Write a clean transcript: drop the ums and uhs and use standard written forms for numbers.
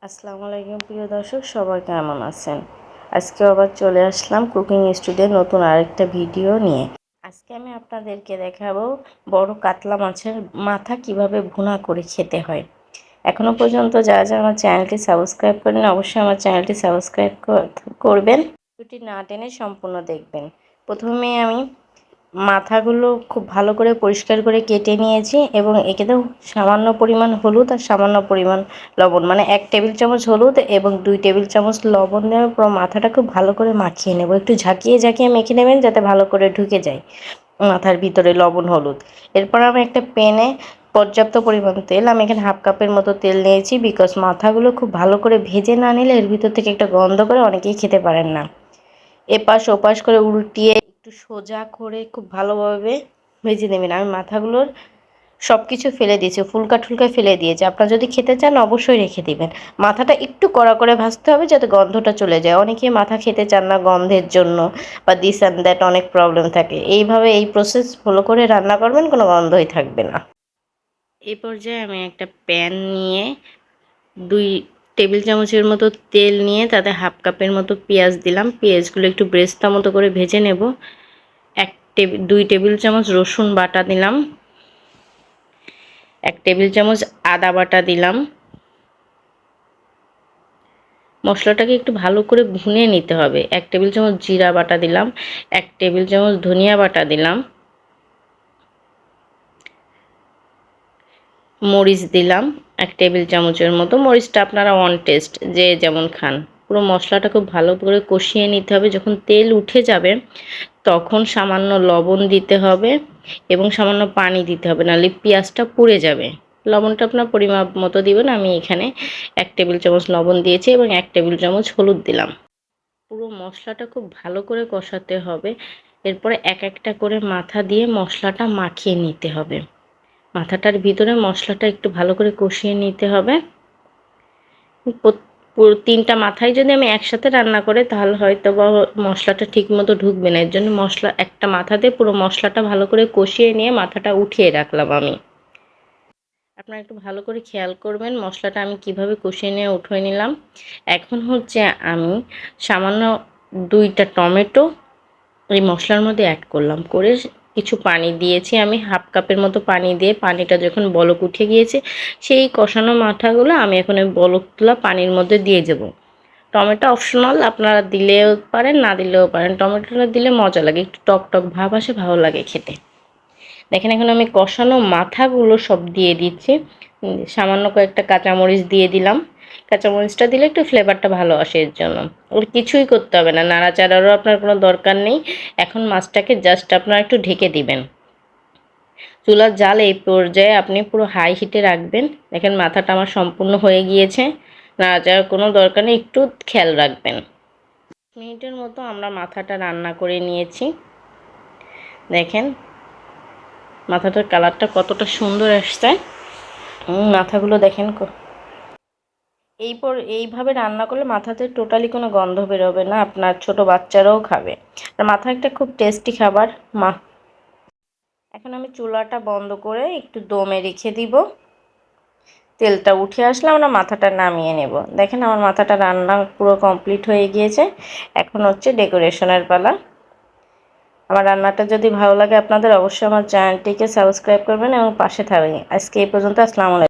আসসালামু আলাইকুম প্রিয় দর্শক, সবাই কেমন আছেন? আজকে আবার চলে আসলাম কুকিং স্টুডিওর নতুন আরেকটা ভিডিও নিয়ে। আজকে আমি আপনাদেরকে দেখাবো বড় কাতলা মাছের মাথা কিভাবে ভুনা করে খেতে হয়। এখনও পর্যন্ত যারা যারা আমার চ্যানেলটি সাবস্ক্রাইব করেন অবশ্যই আমার চ্যানেলটি সাবস্ক্রাইব করবেন। ভিডিওটি না টেনে সম্পূর্ণ দেখবেন। প্রথমে আমি মাথাগুলো খুব ভালো করে পরিষ্কার করে কেটে নিয়েছি এবং একেতেও সামান্য পরিমাণ হলুদ আর সামান্য পরিমাণ লবণ, মানে 1 টেবিল চামচ হলুদ এবং 2 টেবিল চামচ লবণ দেওয়ার পর মাথাটা খুব ভালো করে মাখিয়ে নেব। একটু ঝাঁকিয়ে ঝাঁকিয়ে মেখে নেবেন যাতে ভালো করে ঢুকে যায় মাথার ভিতরে লবণ হলুদ। এরপর আমি একটা প্যানে পর্যাপ্ত পরিমাণ তেল, আমি এখানে হাফ কাপের মতো তেল নিয়েছি, বিকজ মাথাগুলো খুব ভালো করে ভেজে না নিলে এর ভিতর থেকে একটা গন্ধ করে অনেকেই খেতে পারেন না। এপাশ ওপাশ করে উল্টিয়ে একটু সোজা করে খুব ভালোভাবে ভেজে নেবেন। আমি মাথাগুলোর সব কিছু ফেলে দিয়েছি, ফুলকা টুলকা ফেলে দিয়েছি। আপনারা যদি খেতে চান অবশ্যই রেখে দিবেন। মাথাটা একটু কড়া করে ভাজতে হবে যাতে গন্ধটা চলে যায়। অনেকেই মাথা খেতে চান না গন্ধের জন্য, বা দিস অ্যান্ড দ্যাট অনেক প্রবলেম থাকে। এইভাবে এই প্রসেস ফলো করে রান্না করবেন, কোনো গন্ধই থাকবে না। এই পর্যায়ে আমি একটা প্যান নিয়ে 2 টেবিল চামচের মতো তেল নিয়ে তাতে হাফ কাপের মতো পেঁয়াজ দিলাম। পেঁয়াজগুলো একটু ব্রেস্তা মতো করে ভেজে নেব। 2 টেবিল চামচ রসুন বাটা দিলাম, 1 টেবিল চামচ আদা বাটা দিলাম। মশলাটাকে একটু ভালো করে ভুনে নিতে হবে। 1 টেবিল চামচ জিরা বাটা দিলাম, 1 টেবিল চামচ ধনিয়া বাটা দিলাম, মরিচ দিলাম 1 টেবিল চামচের মতো। মরিচটা আপনারা অন টেস্ট, যে যেমন খান। পুরো মশলাটা খুব ভালো করে কষিয়ে নিতে হবে। যখন তেল উঠে যাবে তখন সামান্য লবণ দিতে হবে এবং সামান্য পানি দিতে হবে, নাহলে পেঁয়াজটা পুড়ে যাবে। লবণটা আপনার পরিমাপ মতো দিবেন। আমি এখানে 1 টেবিল চামচ লবণ দিয়েছি এবং 1 টেবিল চামচ হলুদ দিলাম। পুরো মশলাটা খুব ভালো করে কষাতে হবে। এরপরে এক একটা করে মাথা দিয়ে মশলাটা মাখিয়ে নিতে হবে। মাথাটার ভিতরে মশলাটা একটু ভালো করে কষিয়ে নিতে হবে। পুরো 3টা মাথায় যদি আমি একসাথে রান্না করি তাহলে হয়তো বা মশলাটা ঠিক মতো ঢুকবে না। এর জন্য মশলা একটা মাথাতে পুরো মশলাটা ভালো করে কষিয়ে নিয়ে মাথাটা উঠিয়ে রাখলাম আমি। আপনারা একটু ভালো করে খেয়াল করবেন মশলাটা আমি কিভাবে কষিয়ে নিয়ে উঠিয়ে নিলাম। এখন হচ্ছে আমি সামান্য 2টা টমেটো এই মশলার মধ্যে অ্যাড করলাম, করে কিছু পানি দিয়েছি। আমি হাফ কাপের মতো পানি দিয়ে পানিটা যখন বলক উঠে গিয়েছে সেই কষানো মাথাগুলো আমি এখন ওই বলক তোলা পানির মধ্যে দিয়ে দেবো। টমেটো অপশনাল, আপনারা দিলেও পারেন না দিলেও পারেন। টমেটোটা দিলে মজা লাগে, একটু টক টক ভাব আসে, ভালো লাগে খেতে। দেখেন এখন আমি কষানো মাথাগুলো সব দিয়ে দিচ্ছি। সামান্য কয়েকটা কাঁচামরিচ দিয়ে দিলাম। কাঁচামরিচটা দিলে একটু ফ্লেভারটা ভালো আসে, এর জন্য। ওর কিছুই করতে হবে না, নাড়াচাড়ারও আপনার কোনো দরকার নেই। এখন মাছটাকে জাস্ট আপনারা একটু ঢেকে দিবেন। চুলার জাল এই পর্যায়ে আপনি পুরো হাই হিটে রাখবেন। দেখেন মাথাটা আমার সম্পূর্ণ হয়ে গিয়েছে, নাড়াচাড়ার কোনো দরকার নেই, একটু খেয়াল রাখবেন। 10 মিনিটের মতো আমরা মাথাটা রান্না করে নিয়েছি। দেখেন মাথাটার কালারটা কতটা সুন্দর আসছে। মাথাগুলো দেখেন, এইভাবে রান্না করলে মাথাতে টোটালি কোনো গন্ধ বেরোবে না, আপনার ছোট বাচ্চারাও খাবে। আর মাথা একটা খুব টেস্টি খাবার। এখন আমি চুলাটা বন্ধ করে একটু দমে রেখে দিব। তেলটা উঠে আসলে আমরা মাথাটা নামিয়ে নেব। দেখেন আমার মাথাটা রান্না পুরো কমপ্লিট হয়ে গিয়েছে। এখন হচ্ছে ডেকোরেশনের পালা। আমার রান্নাটা যদি ভালো লাগে আপনাদের অবশ্যই আমার চ্যানেলটিকে সাবস্ক্রাইব করবেন এবং পাশে থাকবেন। আজকে এই পর্যন্ত। আসসালামু আলাইকুম।